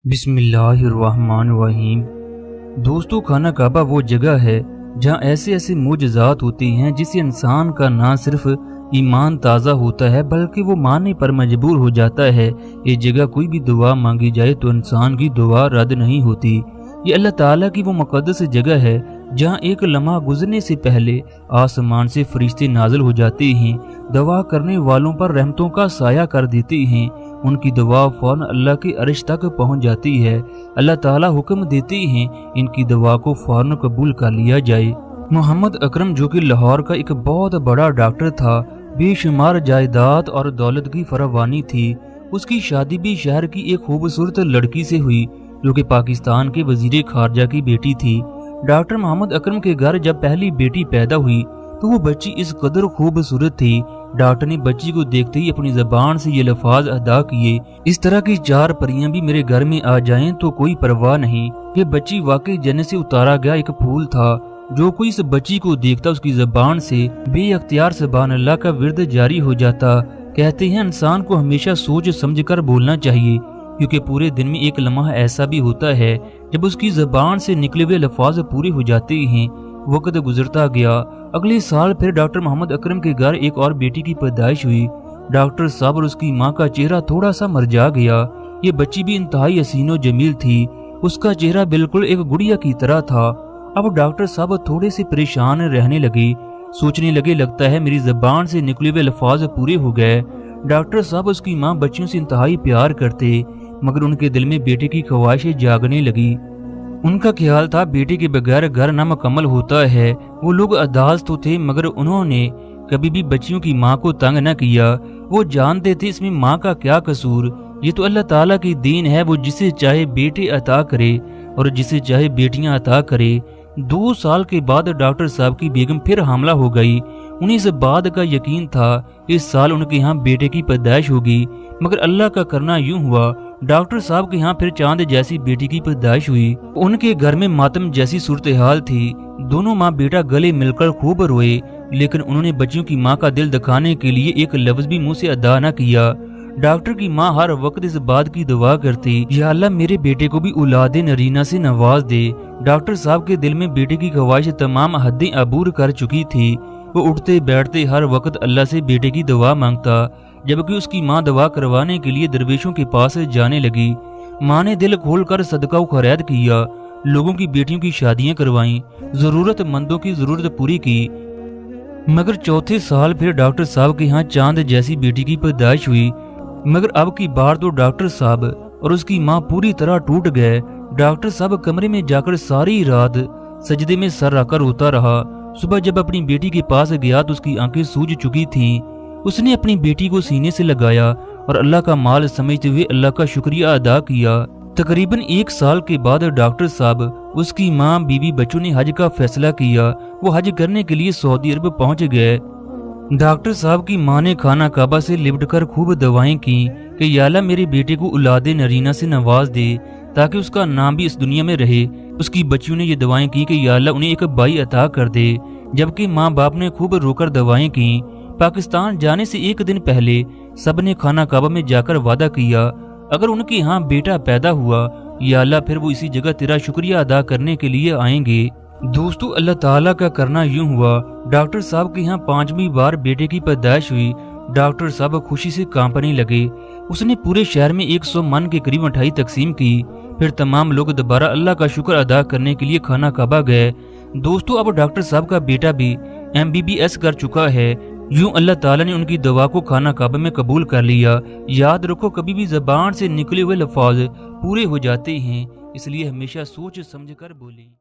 बिस्मिल्लाहिर्रहमानिर्रहीम। दोस्तों, खाना काबा वो जगह है जहाँ ऐसे ऐसे मोजज़ात होती हैं जिससे इंसान का ना सिर्फ ईमान ताज़ा होता है बल्कि वो मानने पर मजबूर हो जाता है। ये जगह कोई भी दुआ मांगी जाए तो इंसान की दुआ रद्द नहीं होती। ये अल्लाह ताला की वो मुक़द्दस जगह है जहाँ एक लम्हा गुजरने से पहले आसमान से फरिश्ते नाज़िल हो जाते हैं, दुआ करने वालों पर रहमतों का साया कर देते हैं। उनकी दुआ फौरन अल्लाह के अर्श तक पहुंच जाती है। अल्लाह ताला हुक्म देते हैं इनकी दुआ को फौरन कबूल कर लिया जाए। मोहम्मद अकरम, जो कि लाहौर का एक बहुत बड़ा डॉक्टर था, बेशुमार जायदाद और दौलत की फरावानी थी। उसकी शादी भी शहर की एक खूबसूरत लड़की से हुई जो कि पाकिस्तान के वजीर खारजा की बेटी थी। डॉक्टर मोहम्मद अकरम के घर जब पहली बेटी पैदा हुई तो वो बच्ची इस कदर खूबसूरत थी, डॉक्टर ने बच्ची को देखते ही अपनी ज़बान से ये लफ्ज़ अदा किए, इस तरह की 4 परियां भी मेरे घर में आ जाएं तो कोई परवाह नहीं। ये बच्ची वाकई जन्नत से उतारा गया एक फूल था। जो कोई इस बच्ची को देखता उसकी ज़बान से बेअख्तियार सुभान अल्लाह का विर्द जारी हो जाता। कहते हैं इंसान को हमेशा सोच समझ कर बोलना चाहिए, क्योंकि पूरे दिन में एक लम्हा ऐसा भी होता है जब उसकी ज़बान से निकले हुए लफ्ज़ पूरे हो जाते हैं। वक्त गुजरता गया। अगले साल फिर डॉक्टर मोहम्मद अकरम के घर एक और बेटी की पैदाइश हुई। डॉक्टर साहब और उसकी माँ का चेहरा थोड़ा सा मरझा गया। ये बच्ची भी इंतहाई हसीनो जमील थी। उसका चेहरा बिल्कुल एक गुड़िया की तरह था। अब डॉक्टर साहब थोड़े से परेशान रहने लगे, सोचने लगे लगता है मेरी ज़बान से निकले हुए लफ्ज़ पूरे हो गए। डॉक्टर साहब उसकी माँ बच्चियों से इंतहाई प्यार करते, मगर उनके दिल में बेटे की ख्वाहिशें जागने लगी। उनका ख्याल था बेटे के बगैर घर ना मुकम्मल होता है। वो लोग अदाज तो थे मगर उन्होंने कभी भी बच्चियों की माँ को तंग न किया। वो जानते थे इसमें माँ का क्या कसूर, ये तो अल्लाह ताला की दीन है, वो जिसे चाहे बेटे अता करे और जिसे चाहे बेटियां अता करे। 2 साल के बाद डॉक्टर साहब की बेगम फिर हामला हो गई। उन्हें इस बात का यकीन था इस साल उनके यहाँ बेटे की पैदाइश होगी, मगर अल्लाह का करना यूं हुआ डॉक्टर साहब के यहाँ फिर चांद जैसी बेटी की पैदाइश हुई। उनके घर में मातम जैसी सूरत हाल थी। दोनों माँ बेटा गले मिलकर खूब रोए, लेकिन उन्होंने बच्चियों की माँ का दिल दिखाने के लिए एक लफ्ज भी मुंह से अदा न किया। डॉक्टर की माँ हर वक्त इस बात की दुआ करती, या अल्लाह मेरे बेटे को भी औलाद नरीना से नवाज दे। डॉक्टर साहब के दिल में बेटे की ख्वाहिश तमाम हदें अबूर कर चुकी थी। वो उठते बैठते हर वक्त अल्लाह से बेटे की दुआ मांगता, जबकि उसकी माँ दवा करवाने के लिए दरवेशों के पास जाने लगी। माँ ने दिल खोलकर सदका व खैरात किया, लोगों की बेटियों की शादियां करवाईं, जरूरतमंदों की जरूरत पूरी की। मगर चौथे साल फिर डॉक्टर साहब के यहाँ चांद जैसी बेटी की पैदाइश हुई, मगर अब की बार तो डॉक्टर साहब और उसकी माँ पूरी तरह टूट गए। डॉक्टर साहब कमरे में जाकर सारी रात सजदे में सर रखकर रोता रहा। सुबह जब अपनी बेटी के पास गया तो उसकी आंखें सूज चुकी थीं। उसने अपनी बेटी को सीने से लगाया और अल्लाह का माल समझते हुए अल्लाह का शुक्रिया अदा किया। तकरीबन 1 साल के बाद डॉक्टर साहब, उसकी माँ, बीवी, बच्चों ने हज का फैसला किया। वो हज करने के लिए सऊदी अरब पहुंच गए। डॉक्टर साहब की माँ ने खाना काबा से लिपटकर खूब दवाएं की कि या अल्लाह मेरे बेटे को औलाद नरीना से नवाज दे ताकि उसका नाम भी इस दुनिया में रहे। उसकी बच्चियों ने ये दवाएं की कि या अल्लाह उन्हें एक भाई अता कर दे, जबकि माँ बाप ने खूब रोकर दवाएं की। पाकिस्तान जाने से 1 दिन पहले सबने खाना काबा में जाकर वादा किया, अगर उनके यहाँ बेटा पैदा हुआ या अल्लाह फिर वो इसी जगह तेरा शुक्रिया अदा करने के लिए आएंगे। दोस्तों, अल्लाह ताला का करना यूं हुआ, डॉक्टर साहब के यहाँ 5वीं बार बेटे की पैदाइश हुई। डॉक्टर साहब खुशी से कांपने लगे। उसने पूरे शहर में 100 मन के करीब मिठाई तकसीम की। फिर तमाम लोग दोबारा अल्लाह का शुक्र अदा करने के लिए खाना काबा गए। दोस्तों, अब डॉक्टर साहब का बेटा भी MBBS कर चुका है। यूं अल्लाह ताला ने उनकी दुआ को खाना काबा में कबूल कर लिया। याद रखो, कभी भी ज़बान से निकले हुए लफ्ज़ पूरे हो जाते हैं, इसलिए हमेशा सोच समझ कर बोलें।